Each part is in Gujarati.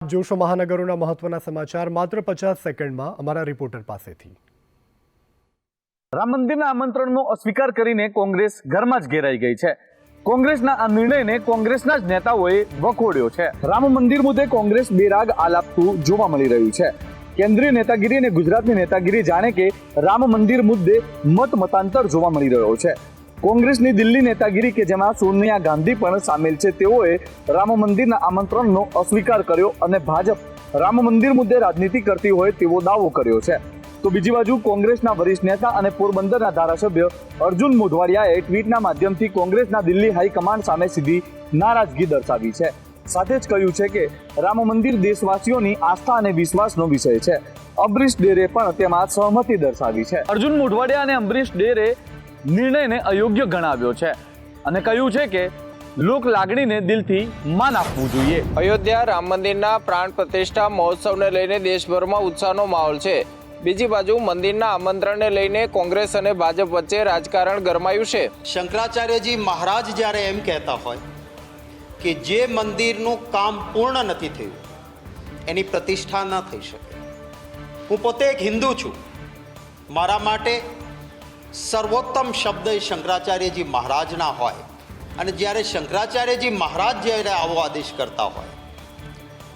જોશો મહાનગરોના મહત્વના સમાચાર માત્ર 50 સેકન્ડમાં અમારા રિપોર્ટર પાસેથી। રામ મંદિરના આમંત્રણનો અસ્વીકાર કરીને કોંગ્રેસ ઘરમાં જ ઘેરાઈ ગઈ છે। કોંગ્રેસના આ નિર્ણયને કોંગ્રેસના જ નેતાઓએ વખોડ્યો છે। રામ મંદિર મુદ્દે કોંગ્રેસ બેરાગ આલાપતું જોવા મળી રહ્યું છે। કેન્દ્રીય નેતાગીરી અને ગુજરાતની નેતાગીરી જાણે કે રામ મંદિર મુદ્દે મતાંતર જોવા મળી રહ્યો છે। કોંગ્રેસની દિલ્હી નેતાગીરી કે જેમાં સોનિયા ગાંધી પણ સામેલ છે, તેઓએ રામ મંદિરના આમંત્રણનો અસ્વીકાર કર્યો અને ભાજપ રામ મંદિર મુદ્દે રાજનીતિ કરતી હોય તેવો દાવો કર્યો છે। તો બીજી બાજુ કોંગ્રેસના વરિષ્ઠ નેતા અને પોરબંદરના ધારાસભ્ય અર્જુન મોઢવાડિયાએ ટ્વીટના માધ્યમથી કોંગ્રેસના દિલ્હી હાઈકમાન્ડ સામે સીધી નારાજગી દર્શાવી છે। સાથે જ કહ્યું છે કે રામ મંદિર દેશવાસીઓની આસ્થા અને વિશ્વાસનો વિષય છે। અમરીશ ડેરે પણ તેમાં સહમતિ દર્શાવી છે। અર્જુન મોઢવાડિયા અને અમરીશ ડેરે નિર્ણયને અયોગ્ય ગણાવ્યો છે અને કહ્યું છે કે લોક લાગણીને દિલથી માન આપવું જોઈએ। અયોધ્યા રામ મંદિરના પ્રાણ પ્રતિષ્ઠા મહોત્સવને લઈને દેશભરમાં ઉત્સાહનો માહોલ છે। બીજી બાજુ મંદિરના આમંત્રણને લઈને કોંગ્રેસ અને ભાજપ વચ્ચે રાજકારણ ગરમાયું છે। શંકરાચાર્યજી મહારાજ જ્યારે એમ કહેતા હોય કે જે મંદિરનું કામ પૂર્ણ નથી થયું એની પ્રતિષ્ઠા ન થઈ શકે। હું પોતે એક હિન્દુ છું, મારા માટે સર્વોત્તમ શબ્દ શંકરાચાર્યજી મહારાજના હોય અને જ્યારે શંકરાચાર્યજી મહારાજ જ્યારે આવો આદેશ કરતા હોય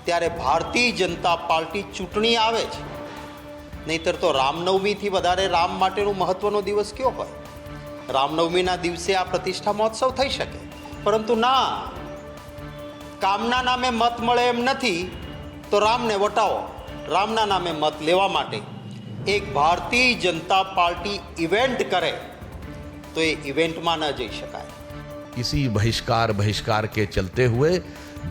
ત્યારે ભારતીય જનતા પાર્ટી ચૂંટણી આવે છે, નહીતર તો રામનવમીથી વધારે રામ માટેનો મહત્વનો દિવસ કયો હોય? રામનવમીના દિવસે આ પ્રતિષ્ઠા મહોત્સવ થઈ શકે, પરંતુ ના, કામના નામે મત મળે એમ નથી તો રામને વટાવો। રામના નામે મત લેવા માટે એક ભારતીય જનતા पार्टी इवेंट करे तो ये इवेंट में न जा सकाय। इसी बहिष्कार के चलते हुए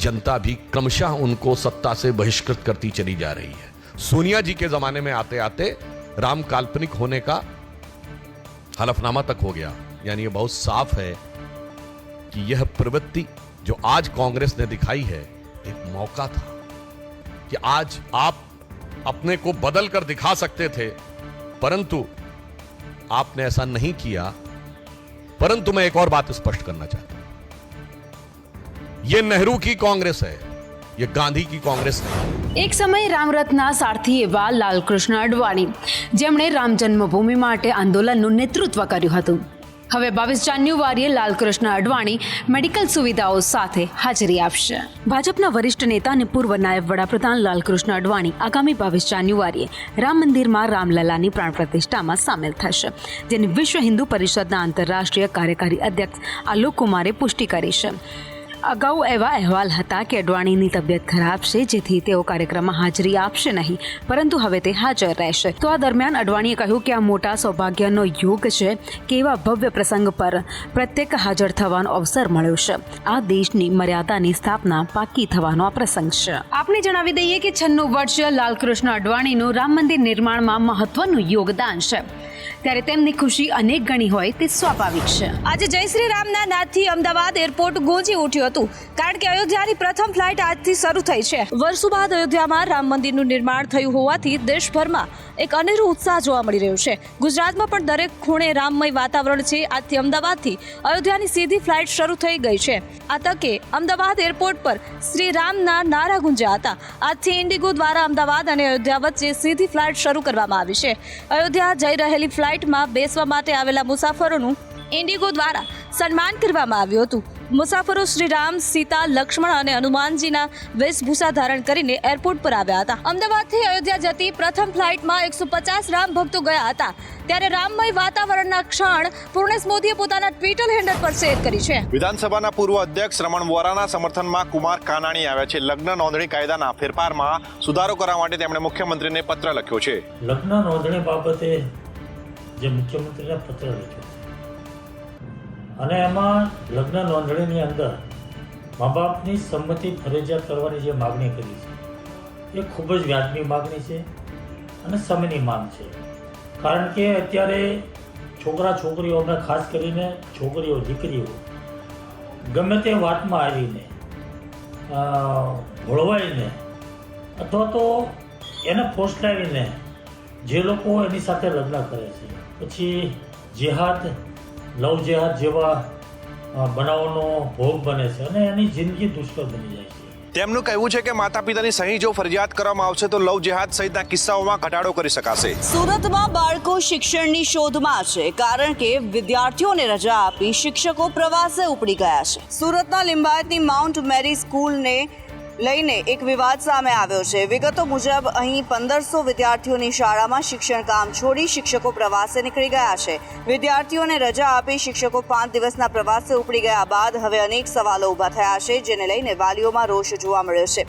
जनता भी क्रमशः उनको सत्ता से बहिष्कृत करती चली जा रही है। सोनिया जी के जमाने में आते आते राम काल्पनिक होने का हलफनामा तक हो गया। यानी ये बहुत साफ है कि यह प्रवृत्ति जो आज कांग्रेस ने दिखाई है एक मौका था कि आज आप अपने को बदल कर दिखा सकते थे, परंतु आपने ऐसा नहीं किया। परंतु मैं एक और बात स्पष्ट करना चाहता हूं, यह नेहरू की कांग्रेस है, यह गांधी की कांग्रेस नहीं। एक समय रामरथना सारथी एवा लालकृष्ण अडवाणी जेमणे राम जन्मभूमि माटे आंदोलनનું નેતૃત્વ કર્યું હતું, હવે 22 જાન્યુઆરીએ લાલકૃષ્ણ અડવાણી મેડિકલ સુવિધાઓ સાથે હાજરી આપશે। ભાજપના વરિષ્ઠ નેતા અને પૂર્વ નાયબ વડાપ્રધાન લાલકૃષ્ણ અડવાણી આગામી 22 જાન્યુઆરીએ રામ મંદિરમાં રામલલાની પ્રાણ પ્રતિષ્ઠામાં સામેલ થશે, જેની વિશ્વ હિન્દુ પરિષદના આંતરરાષ્ટ્રીય કાર્યકારી અધ્યક્ષ આલોક કુમારે પુષ્ટિ કરી છે। અગાઉ એવા અહેવાલ હતા કે અડવાણીની તબિયત ખરાબ છે, જેથી તેઓ કાર્યક્રમમાં હાજરી આપશે નહીં, પરંતુ હવે તે હાજર રહેશે। તો આ દરમિયાન અડવાણીએ કહ્યું કે આ મોટા સૌભાગ્યનો યોગ છે કે એવા ભવ્ય પ્રસંગ પર પ્રત્યેક હાજર થવાનો અવસર મળ્યો છે। આ દેશની મર્યાદાની સ્થાપના પાકી થવાનો આ પ્રસંગ છે। આપને જણાવી દઈએ કે 96 વર્ષ લાલકૃષ્ણ અડવાણીનું રામ મંદિર નિર્માણમાં મહત્વનું યોગદાન છે, ત્યારે તેમની ખુશી અનેક ગણી હોય તે સ્વાભાવિક છે। આજે જય શ્રી રામના નાદથી અમદાવાદ એરપોર્ટ ગુંજી ઉઠ્યું હતું, કારણ કે અયોધ્યાની પ્રથમ ફ્લાઇટ આજથી શરૂ થઈ છે। વર્ષો બાદ અયોધ્યામાં રામ મંદિરનું નિર્માણ થયું હોવાથી દેશભરમાં એક અનેરો ઉત્સાહ જોવા મળી રહ્યો છે। ગુજરાતમાં પણ દરેક ખૂણે રામમય વાતાવરણ છે। આજથી અમદાવાદથી અયોધ્યાની સીધી ફ્લાઇટ શરૂ થઈ ગઈ છે। આ તકે અમદાવાદ એરપોર્ટ પર શ્રી રામના નારા ગુંજ્યા હતા। આજથી ઇન્ડિગો દ્વારા અમદાવાદ અને અયોધ્યા વચ્ચે સીધી ફ્લાઇટ શરૂ કરવામાં આવી છે। અયોધ્યા જઈ રહેલી ફ્લાઇટમાં બેસવા માટે આવેલા મુસાફરોનું ઇન્ડિગો દ્વારા સન્માન કરવામાં આવ્યું હતું। મુસાફરો શ્રી રામ, સીતા, લક્ષ્મણ અને હનુમાનજીના વેશભૂષા ધારણ કરીને એરપોર્ટ પર આવ્યા હતા। અમદાવાદથી અયોધ્યા જતી પ્રથમ ફ્લાઇટમાં 150 રામ ભક્તો ગયા હતા, ત્યારે રામમય વાતાવરણના ક્ષણ પૂર્ણેશ મોદીએ પોતાના ટ્વિટર હેન્ડલ પર શેર કરી છે। વિધાનસભાના પૂર્વ અધ્યક્ષ રમણ વોરાના સમર્થનમાં કુમાર કાનાણી આવ્યા છે। લગ્ન નોંધણી કાયદાના ફેરફારમાં સુધારો કરવા માટે તેમણે મુખ્યમંત્રીને પત્ર લખ્યો છે। લગ્ન નોંધણી બાબતે જે મુખ્યમંત્રીને પત્ર લખ્યો અને એમાં લગ્ન નોંધણીની અંદર મા બાપની સંમતિ ફરજિયાત કરવાની જે માગણી કરી છે એ ખૂબ જ વ્યાજબી માગણી છે અને સમયની માંગ છે। કારણ કે અત્યારે છોકરા છોકરીઓને, ખાસ કરીને છોકરીઓ દીકરીઓ ગમે તે વાતમાં આવીને ભોળવાઈને અથવા તો એને ફોસલાવીને જે લોકો એની સાથે લગ્ન કરે છે, પછી જેહાદ, લવ જેહાદ જેવા બનાવોનો ભોગ બને છે અને એની જિંદગી દુષ્કર બની જાય છે। તેમનું કહેવું છે કે માતા પિતાની સહી જો ફરજિયાત કરવામાં આવશે તો લવ જેહાદ સહિતના કિસ્સાઓમાં ઘટાડો કરી શકાશે. સુરતમાં બાળકો શિક્ષણની શોધમાં છે, કારણ કે વિદ્યાર્થીઓને રજા આપી શિક્ષકો પ્રવાસે ઉપડી ગયા છે. સુરતના લિંબાયતની માઉન્ટ મેરી સ્કૂલને લઈને એક વિવાદ સામે આવ્યો છે. વિગતો મુજબ અહીં 1500 વિદ્યાર્થીઓની શાળામાં શિક્ષણ કામ છોડી શિક્ષકો પ્રવાસે નીકળી ગયા છે. વિદ્યાર્થીઓને રજા આપી શિક્ષકો 5 દિવસના પ્રવાસે ઉપડી ગયા બાદ હવે અનેક સવાલો ઊભા થયા છે, જેને લઈને વાલીઓમાં રોષ જોવા મળ્યો છે.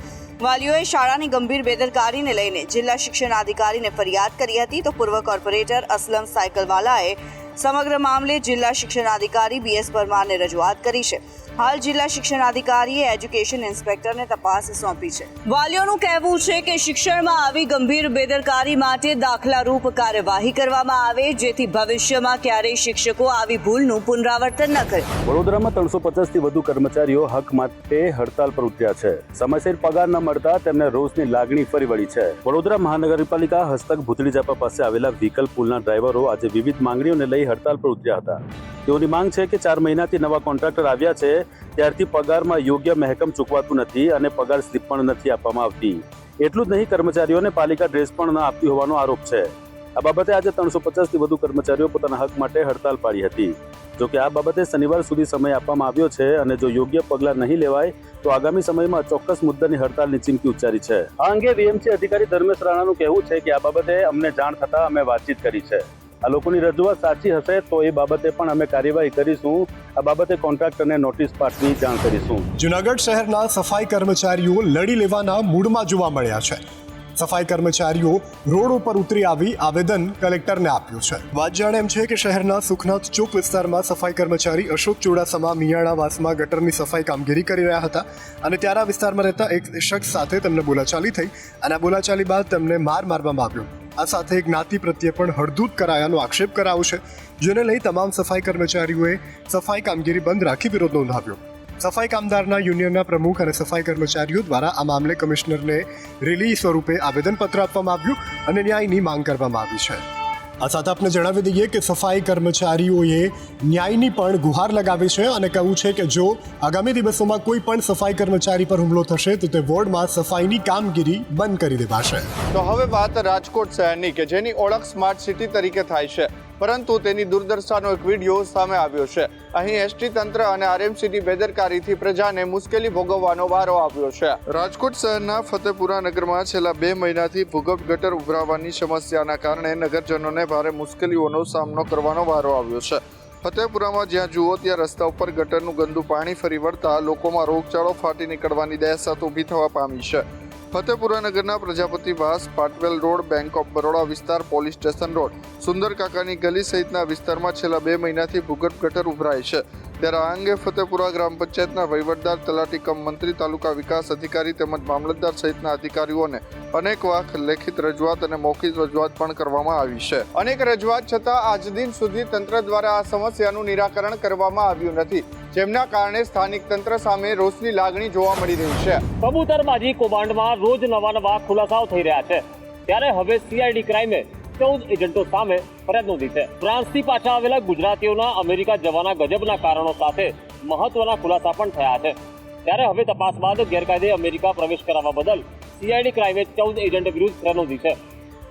વાલીઓએ શાળાની ગંભીર બેદરકારીને લઈને જિલ્લા શિક્ષણાધિકારીને ફરિયાદ કરી હતી, તો પૂર્વ કોર્પોરેટર અસલમ સાયકલવાલાએ સમગ્ર મામલે જિલ્લા શિક્ષણાધિકારી BS પરમારને રજૂઆત કરી છે. હાલ જિલ્લા શિક્ષણાધિકારીએ એજ્યુકેશન ઇન્સ્પેક્ટરને તપાસ સોંપી છે. વાલીઓનું કહેવું છે કે શિક્ષણમાં આવી ગંભીર બેદરકારી માટે દાખલારૂપ કાર્યવાહી કરવામાં આવે, જેથી ભવિષ્યમાં ક્યારેય શિક્ષકો આવી ભૂલનું પુનરાવર્તન ન કરે. વડોદરામાં 350થી વધુ કર્મચારીઓ હક માટે હડતાલ પર ઉતર્યા છે. સમયસર પગાર ન મળતા તેમને રોષની લાગણી ફરી વળી છે. વડોદરા મહાનગરપાલિકા હસ્તક ભૂતળી ઝાપા પાસે આવેલા વ્હીકલ પુલના ડ્રાઈવરો આજે વિવિધ માંગણીઓને લઈ હડતાલ પર ઉતર્યા હતા. તેઓની માંગ છે કે 4 મહિનાથી નવા કોન્ટ્રાક્ટર આવ્યા છે, ત્યારથી પગારમાં યોગ્ય મહેકમ ચૂકવાતું નથી અને પગાર સ્લીપ પણ નથી આપવામાં આવતી. એટલું જ નહીં, કર્મચારીઓને પાલિકા ડ્રેસ પણ ન આપતી હોવાનો આરોપ છે. આ બાબતે આજે 350થી વધુ કર્મચારીઓ પોતાના હક માટે હડતાલ પાડી હતી. જોકે આ બાબતે શનિવાર સુધી સમય આપવામાં આવ્યો છે અને જો યોગ્ય પગલાં નહીં લેવાય તો આગામી સમયમાં ચોક્કસ મુદ્દાની હડતાલની ચીમકી ઉચ્ચારી છે. આ અંગે VMC અધિકારી ધર્મેશ રાણાનું કહેવું છે કે આ બાબતે અમને જાણ થતાં અમે વાતચીત કરી છે. આ લોકોની રજૂઆત સાચી હશે તો એ બાબતે પણ અમે કાર્યવાહી કરીશું. આ બાબતે કોન્ટ્રાક્ટરને નોટિસ પાઠવી જાણ કરીશું. જૂનાગઢ શહેરના સફાઈ કર્મચારીઓ લડી લેવાના મૂડમાં જોવા મળ્યા છે. સફાઈ કર્મચારીઓ રોડ ઉપર ઉતરી આવી આવેદન કલેક્ટરને આપ્યું છે. વાત જાણે એમ છે કે શહેરના સુખનાથ ચોક વિસ્તારમાં સફાઈ કર્મચારી અશોક ચુડાસમા મિયાણાવાસમાં ગટરની સફાઈ કામગીરી કરી રહ્યા હતા અને ત્યારે વિસ્તારમાં રહેતા એક શખ્સ સાથે તેમને બોલાચાલી થઈ અને આ બોલાચાલી બાદ તેમને મારવામાં આવ્યો. આ સાથે જ્ઞાતિ પ્રત્યે પણ હળદૂત કરાયાનો આક્ષેપ કરાયો છે, જેને લઈ તમામ સફાઈ કર્મચારીઓએ સફાઈ કામગીરી બંધ રાખી વિરોધ નોંધાવ્યો. સફાઈ કામદારના યુનિયનના પ્રમુખ અને સફાઈ કર્મચારીઓ દ્વારા આ મામલે કમિશનરને રેલી સ્વરૂપે આવેદનપત્ર આપવામાં આવ્યું અને ન્યાયની માંગ કરવામાં આવી છે. આ સાથે આપણે જણાવી દઈએ કે સફાઈ કર્મચારીઓએ ન્યાયની પણ ગુહાર લગાવી છે અને કહ્યું છે કે જો આગામી દિવસોમાં કોઈ પણ સફાઈ કર્મચારી પર હુમલો થશે તો તે વોર્ડમાં સફાઈની કામગીરી બંધ કરી દેવાશે. તો હવે વાત રાજકોટ શહેરની કે જેની ઓળખ સ્માર્ટ સિટી તરીકે થાય છે, પરંતુ તેની દુર્દશાનો એક વિડીયો સામે આવ્યો છે. અહીં ST તંત્ર અને RMCની બેદરકારીથી પ્રજાને મુશ્કેલી ભોગવવાનો વારો આવ્યો છે. રાજકોટ શહેરના ફતેપુરા નગરમાં છેલ્લા 2 મહિનાથી ભૂગર્ભ ગટર ઉભરાવાની સમસ્યાના કારણે નગરજનોને ભારે મુશ્કેલીઓનો સામનો કરવાનો વારો આવ્યો છે. ફતેપુરામાં જ્યાં જુઓ ત્યાં રસ્તા ઉપર ગટરનું ગંદુ પાણી ફરી વળતા લોકોમાં રોગચાળો ફાટી નીકળવાની દહેશત ઊભી થવા પામી છે. ફતેપુરા નગરના પ્રજાપતિવાસ, પાટવેલ રોડ, બેંક ઓફ બરોડા વિસ્તાર, પોલીસ સ્ટેશન રોડ, સુંદર કાકાની ગલી સહિતના વિસ્તારમાં છેલ્લા 2 મહિનાથી ભૂગર્ભ ગટર ઉભરાય છે. ત્યારે આ અંગે ફતેપુરા ગ્રામ પંચાયતના વહીવટદાર, તલાટી કમ મંત્રી, તાલુકા વિકાસ અધિકારી તેમજ મામલતદાર સહિતના અધિકારીઓને અનેક વખત લેખિત રજૂઆત અને મૌખિક રજૂઆત પણ કરવામાં આવી છે. અનેક રજૂઆત છતાં આજ દિન સુધી તંત્ર દ્વારા આ સમસ્યાનું નિરાકરણ કરવામાં આવ્યું નથી, જેમના કારણે સ્થાનિક તંત્ર સામે રોષની લાગણી જોવા મળી રહી છે. કબૂતરબાજી કૌભાંડમાં રોજ નવા ખુલાસાઓ થઈ રહ્યા છે, ત્યારે હવે CID ક્રાઇમે 14 એજન્ટો સામે ફરિયાદ નોંધી છે. ફ્રાન્સથી પાછા આવેલા ગુજરાતીઓના અમેરિકા જવાના ગજબના કારણો સાથે મહત્વના ખુલાસા પણ થયા છે. ત્યારે હવે તપાસ બાદ ગેરકાયદે અમેરિકા પ્રવેશ કરાવવા બદલ CID ક્રાઇમે 14 એજન્ટ વિરુદ્ધ ફરિયાદ નોંધી છે.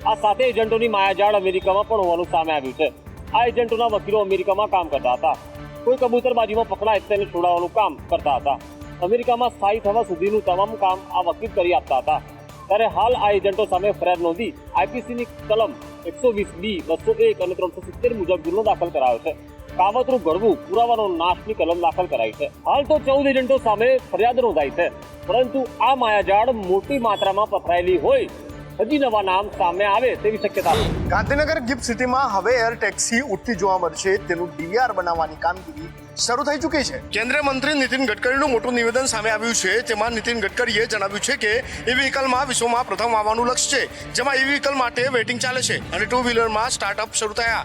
આ 7 એજન્ટોની માયાજાળ અમેરિકામાં પણ હોવાનું સામે આવ્યું છે. આ એજન્ટોના વકીલો અમેરિકામાં કામ કરતા હતા. કોઈ કબૂતરબાજીમાં પકડાય તેને છોડાવવાનું કામ કરતા હતા. અમેરિકામાં સ્થાયી થવા સુધીનું તમામ કામ આ વકીલ કરી આપતા હતા. ત્યારે હાલ આ એજન્ટો સામે ફરિયાદ નોંધી IPCની કલમ 120B, 201 અને 370 મુજબ ગુનો દાખલ કરાયો છે. કાવતરું ઘડવું, પુરાવાનો નાશની કલમ દાખલ કરાઈ છે. હાલ તો 14 એજન્ટો સામે ફરિયાદ નોંધાઈ છે, પરંતુ આ માયાજાળ મોટી માત્રામાં પથરાયેલી હોય હજી નવા નામ સામે આવે તેવી શક્યતા છે. ગાંધીનગર ગિફ્ટ સિટીમાં હવે એર ટેક્સી ઉડતી જોવા મળશે, તેનું DVR બનાવવાની કામગીરી શરૂ થઈ ચૂકી છે. કેન્દ્રીય મંત્રી નીતિન ગડકરીનું મોટું નિવેદન સામે આવ્યું છે. તેમાં નીતિન ગડકરીએ જણાવ્યું છે કે e-વ્હીકલમાં વિશ્વમાં પ્રથમ આવવાનું લક્ષ્ય છે, જેમાં e-વ્હીકલ માટે વેઇટિંગ ચાલે છે અને 2 વ્હીલરમાં સ્ટાર્ટઅપ શરૂ થયા.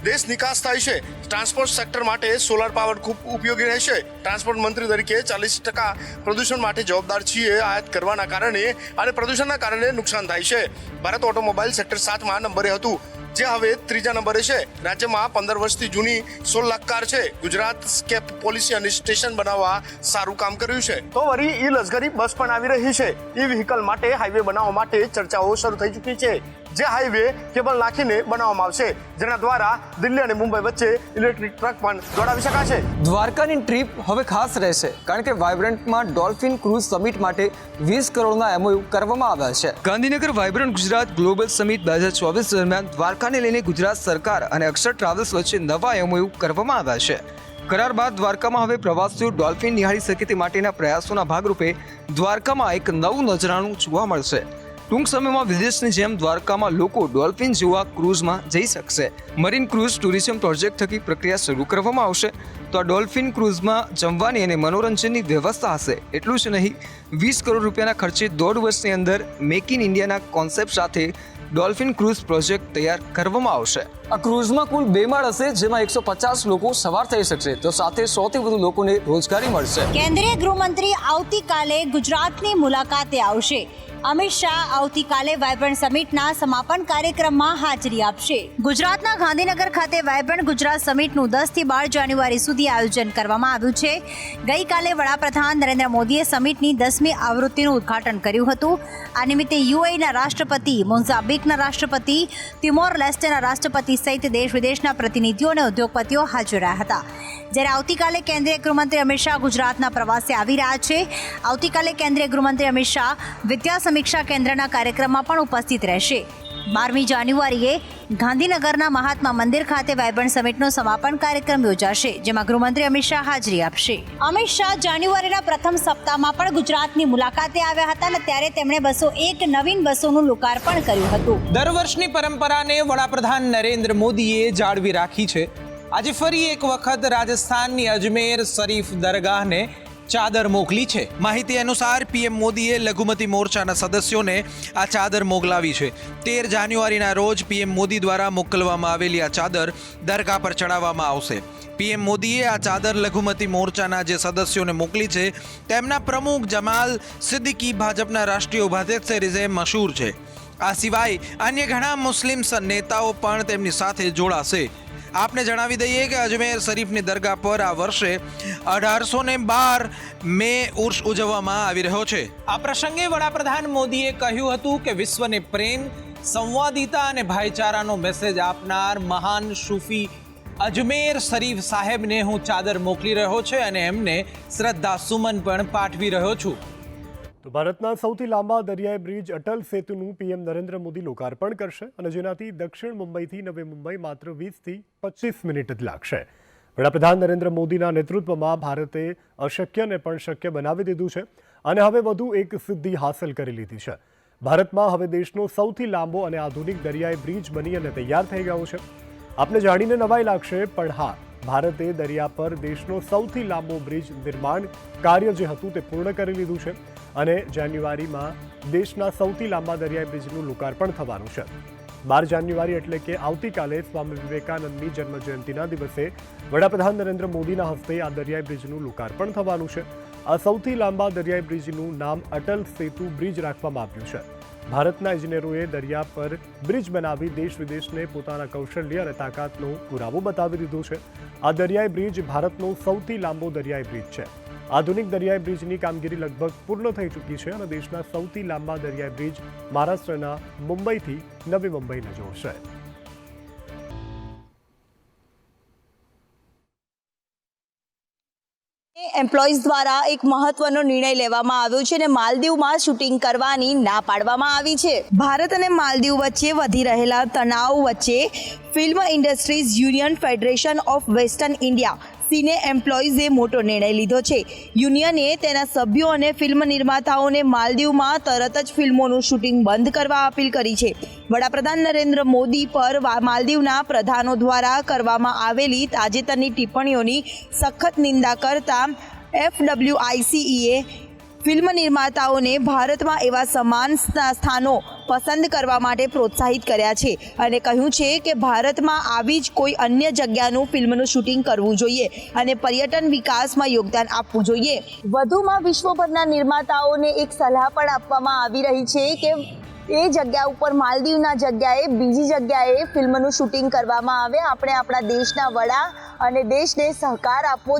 દેશ નિકાસ થાય છે. ટ્રાન્સપોર્ટ સેક્ટર માટે સોલાર પાવર ખૂબ ઉપયોગી રહેશે. ટ્રાન્સપોર્ટ મંત્રી તરીકે 40% પ્રદૂષણ માટે જવાબદાર છીએ. આયાત કરવાના કારણે અને પ્રદૂષણના કારણે નુકસાન થાય છે. ભારત ઓટોમોબાઈલ સેક્ટર 7મા નંબરે હતું. જે હવે ત્રીજા નંબરે છે. રાજ્યમાં 15 વર્ષથી જૂની 16 લાખ કાર છે. ગુજરાત સ્કેપ પોલિસી અને સ્ટેશન બનાવવા સારું કામ કર્યું છે. તો વળી ઈ લશ્કરી બસ પણ આવી રહી છે. ઈ વ્હીકલ માટે હાઈવે બનાવવા માટે ચર્ચાઓ શરૂ થઈ ચૂકી છે. જે હાઈવે કેબલ નાખીને બનાવવામાં આવશે, જેના દ્વારા દિલ્હી અને મુંબઈ વચ્ચે ઇલેક્ટ્રિક ટ્રક પણ દોડાવી શકાશે. દ્વારકાની ટ્રીપ હવે ખાસ રહેશે, કારણ કે વાઇબ્રન્ટમાં ડોલ્ફિન ક્રૂઝ સમિટ માટે 20 કરોડના MOU કરવામાં આવ્યા છે. Gandhinagar vibrant Gujarat global summit 2024 દરમિયાન દ્વારકાને લઈને ગુજરાત સરકાર અને અક્ષર ટ્રાવેલ્સ વચ્ચે નવા MOU કરવામાં આવ્યા છે. કરાર બાદ દ્વારકામાં હવે પ્રવાસીઓ ડોલ્ફિન નિહાળી શકે તે માટેના પ્રયાસોના ભાગરૂપે દ્વારકામાં એક નવું નજરાણું જોવા મળશે. ટૂંક સમયમાં વિદેશની જેમ દ્વારકામાં લોકો ડોલ્ફિન જોવા ક્રૂઝમાં જઈ શકશે. મરીન ક્રૂઝ ટુરિઝમ પ્રોજેક્ટ થકી પ્રક્રિયા શરૂ કરવામાં આવશે. તો આ ડોલ્ફિન ક્રૂઝમાં જમવાની અને મનોરંજનની વ્યવસ્થા હશે. એટલું જ નહીં, 20 કરોડ રૂપિયાના ખર્ચે 1.5 વર્ષની અંદર મેક ઇન ઇન્ડિયાના કોન્સેપ્ટ સાથે ડોલ્ફિન ક્રૂઝ પ્રોજેક્ટ તૈયાર કરવામાં આવશે. આ ક્રૂઝમાં કુલ 2 માળ હશે, જેમાં 150 લોકો સવાર થઈ શકશે. તો સાથે 100 થી વધુ લોકોને રોજગારી મળશે. કેન્દ્રીય ગૃહમંત્રી આવતીકાલે ગુજરાતની મુલાકાતે આવશે. અમિત શાહ આવતીકાલે વાઇબ્રન્ટ સમિટના સમાપન કાર્યક્રમમાં હાજરી આપશે. ગુજરાતના ગાંધીનગર ખાતે વાઇબ્રન્ટ ગુજરાત સમિટનું 10 થી 12 જાન્યુઆરી સુધી આયોજન કરવામાં આવ્યું છે. ગઈકાલે વડાપ્રધાન નરેન્દ્ર મોદીએ સમિટની 10મી આવૃત્તિનું ઉદ્ઘાટન કર્યું હતું. આ નિમિત્તે UAEના રાષ્ટ્રપતિ, મોઝામ્બિકના રાષ્ટ્રપતિ, તિમોર લેસ્ટેના રાષ્ટ્રપતિ સહિત દેશ વિદેશના પ્રતિનિધિઓ અને ઉદ્યોગપતિઓ હાજર રહ્યા હતા. જ્યારે આવતીકાલે કેન્દ્રીય ગૃહમંત્રી અમિત શાહ ગુજરાતના પ્રવાસે આવી રહ્યા છે. આવતીકાલે કેન્દ્રીય ગૃહમંત્રી અમિત શાહ વિદ્યા સમીક્ષા કેન્દ્રના કાર્યક્રમમાં પણ ઉપસ્થિત રહેશે. 12મી જાન્યુઆરીએ ગાંધીનગરના મહાત્મા મંદિર ખાતે વાઇબ્રન્ટ સમિટનો સમાપન કાર્યક્રમ યોજાશે, જેમાં ગૃહમંત્રી અમિત શાહ હાજરી આપશે. અમિત શાહ જાન્યુઆરીના પ્રથમ સપ્તાહમાં પણ ગુજરાતની મુલાકાતે આવ્યા હતા અને ત્યારે તેમણે 201 નવીન બસોનું લોકાર્પણ કર્યું હતું. દર વર્ષની પરંપરાને વડાપ્રધાન નરેન્દ્ર મોદીએ જાળવી રાખી છે. આજે ફરી એક વખત રાજસ્થાનની અજમેર શરીફ દરગાહને ચાદર મોકલી છે. માહિતી અનુસાર PM મોદીએ લઘુમતી મોરચાના સદસ્યોને આ ચાદર મોકલાવી છે. 13 જાન્યુઆરીના રોજ PM મોદી દ્વારા મોકલવામાં આવેલી આ ચાદર દરગાહ પર ચડાવવામાં આવશે. PM મોદીએ આ ચાદર લઘુમતી મોરચાના જે સદસ્યોને મોકલી છે તેમના પ્રમુખ જમાલ સિદ્દીકી ભાજપના રાષ્ટ્રીય ઉપાધ્યક્ષ તરીકે મશહૂર છે. આ સિવાય અન્ય ઘણા મુસ્લિમ નેતાઓ પણ તેમની સાથે જોડાશે. આપને જણાવી દઈએ કે અજમેર શરીફની દરગાહ પર આ વર્ષે 1812 મે ઉર્સ ઉજવવામાં આવી રહ્યો છે. આ પ્રસંગે વડાપ્રધાન મોદીએ કહ્યું હતું કે વિશ્વને પ્રેમ, સંવાદિતા અને ભાઈચારાનો મેસેજ આપનાર મહાન સૂફી અજમેર શરીફ સાહેબને હું ચાદર મોકલી રહ્યો છે અને એમને શ્રદ્ધા સુમન પણ પાઠવી રહ્યો છું. તો ભારતના સૌથી લાંબા દરિયાઈ બ્રિજ અટલ સેતુનું PM નરેન્દ્ર મોદી લોકાર્પણ કરશે અને જેનાથી દક્ષિણ મુંબઈથી નવી મુંબઈ માત્ર 20 થી 25 મિનિટ જ લાગશે. વડાપ્રધાન નરેન્દ્ર મોદીના નેતૃત્વમાં ભારતે અશક્યને પણ શક્ય બનાવી દીધું છે અને હવે વધુ એક સિદ્ધિ હાંસલ કરી લીધી છે. ભારતમાં હવે દેશનો સૌથી લાંબો અને આધુનિક દરિયાઈ બ્રિજ બની અને તૈયાર થઈ ગયો છે. આપને જાણીને નવાઈ લાગશે, પણ હા, ભારતે દરિયા પર દેશનો સૌથી લાંબો બ્રિજ નિર્માણ કાર્ય જે હતું તે પૂર્ણ કરી લીધું છે અને જાન્યુઆરીમાં દેશના સૌથી લાંબા દરિયાઈ બ્રિજનું લોકાર્પણ થવાનું છે. 12 જાન્યુઆરી એટલે કે આવતીકાલે સ્વામી વિવેકાનંદની જન્મજયંતિના દિવસે વડાપ્રધાન નરેન્દ્ર મોદીના હસ્તે આ દરિયાઈ બ્રિજનું લોકાર્પણ થવાનું છે. આ સૌથી લાંબા દરિયાઈ બ્રિજનું નામ અટલ સેતુ બ્રિજ રાખવામાં આવ્યું છે. ભારતના ઇજનેરોએ દરિયા પર બ્રિજ બનાવી દેશ વિદેશને પોતાના કૌશલ્ય અને તાકાતનો પુરાવો બતાવી દીધો છે. આ દરિયાઈ બ્રિજ ભારતનો સૌથી લાંબો દરિયાઈ બ્રિજ છે. આધુનિક દરિયાઈ બ્રિજની કામગીરી લગભગ પૂર્ણ થઈ ચૂકી છે અને દેશના સૌથી લાંબા દરિયાઈ બ્રિજ મહારાષ્ટ્રના મુંબઈથી નવી મુંબઈને જોડશે. એમ્પ્લોઈઝ દ્વારા એક મહત્વનો નિર્ણય લેવામાં આવ્યો છે અને માલદીવમાં શૂટિંગ કરવાની ના પાડવામાં આવી છે. ભારત અને માલદીવ વચ્ચે વધી રહેલા તણાવ વચ્ચે film industries union federation of western India cine એમ્પ્લોઈઝે મોટો નિર્ણય લીધો છે. યુનિયને તેના સભ્યો અને ફિલ્મ નિર્માતાઓને માલદીવમાં તરત જ ફિલ્મોનું શૂટિંગ બંધ કરવા અપીલ કરી છે. વડાપ્રધાન નરેન્દ્ર મોદી પર માલદીવના પ્રધાનો દ્વારા કરવામાં આવેલી તાજેતરની ટિપ્પણીઓની સખત નિંદા કરતા FWICE ફિલ્મ નિર્માતાઓને ભારતમાં એવા સમાન સ્થાનો પસંદ કરવા માટે પ્રોત્સાહિત કર્યા છે અને કહ્યું છે કે ભારતમાં આવી જ કોઈ અન્ય જગ્યાનું ફિલ્મનું શૂટિંગ કરવું જોઈએ અને પર્યટન વિકાસમાં યોગદાન આપવું જોઈએ. વધુમાં વિશ્વભરના નિર્માતાઓને એક સલાહ પણ આપવામાં આવી રહી છે કે એ જગ્યા ઉપર માલદીવના જગ્યાએ બીજી જગ્યાએ ફિલ્મનું શૂટિંગ કરવામાં આવે. આપણે આપણા દેશના વડા અને દેશને સહકાર આપવો